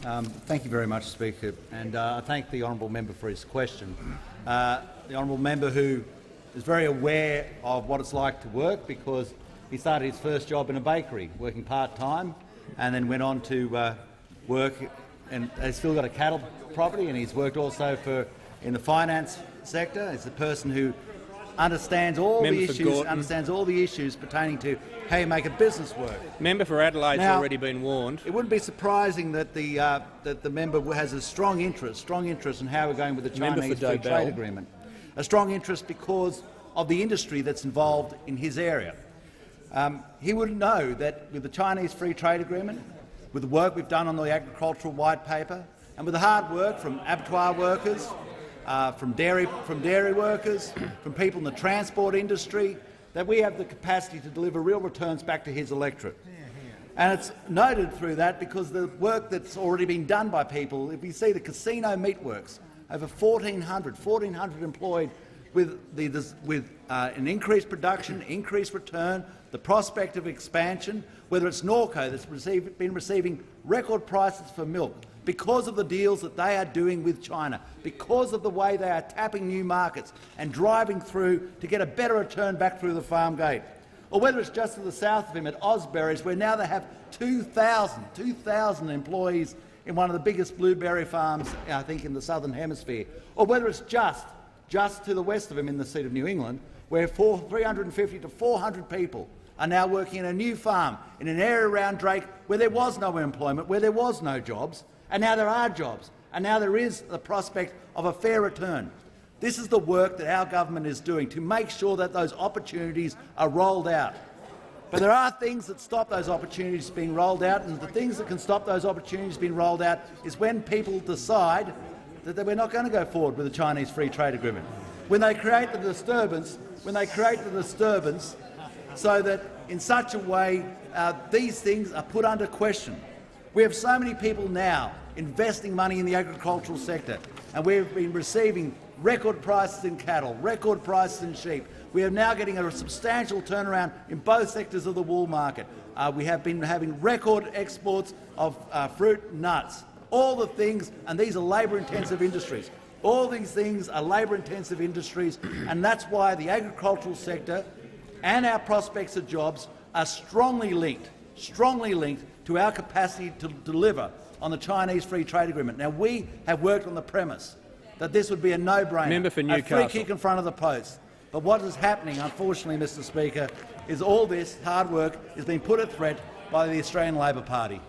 Thank you very much, Speaker, and I thank the honourable member for his question. The honourable member who is very aware of what it's like to work, because he started his first job in a bakery, working part-time, and then went on to work, and he's still got a cattle property, and he's worked also in the finance sector. He's a person who understands all the issues pertaining to how you make a business work. Member for Adelaide's already been warned. It wouldn't be surprising that the member has a strong interest in how we're going with the Chinese Free Trade Agreement. A strong interest because of the industry that's involved in his area. He would know that with the Chinese Free Trade Agreement, with the work we've done on the agricultural white paper, and with the hard work from abattoir workers, from dairy workers, from people in the transport industry, that we have the capacity to deliver real returns back to his electorate. And it's noted through that because the work that's already been done by people, if you see the casino meatworks, over 1,400 employed with an increased production, increased return, the prospect of expansion, whether it's Norco that's been receiving record prices for milk because of the deals that they are doing with China, because of the way they are tapping new markets and driving through to get a better return back through the farm gate. Or whether it's just to the south of him at Osberries, where now they have 2,000 employees in one of the biggest blueberry farms, I think, in the southern hemisphere. Or whether it's just to the west of him in the seat of New England, where 350 to 400 people are now working in a new farm in an area around Drake where there was no employment, where there was no jobs, and now there are jobs, and now there is the prospect of a fair return. This is the work that our government is doing to make sure that those opportunities are rolled out. But there are things that stop those opportunities being rolled out, and the things that can stop those opportunities being rolled out is when people decide that we're not going to go forward with the Chinese Free Trade Agreement. When they create the disturbance, so that in such a way these things are put under question. We have so many people now investing money in the agricultural sector, and we've been receiving record prices in cattle, record prices in sheep. We are now getting a substantial turnaround in both sectors of the wool market. We have been having record exports of fruit and nuts. All the things, and these are labour-intensive industries. All these things are labour-intensive industries, and that's why the agricultural sector and our prospects of jobs are strongly linked to our capacity to deliver on the Chinese Free Trade Agreement. Now, we have worked on the premise that this would be a no-brainer, a free kick in front of the post. But what is happening, unfortunately, Mr Speaker, is all this hard work is being put at threat by the Australian Labor Party.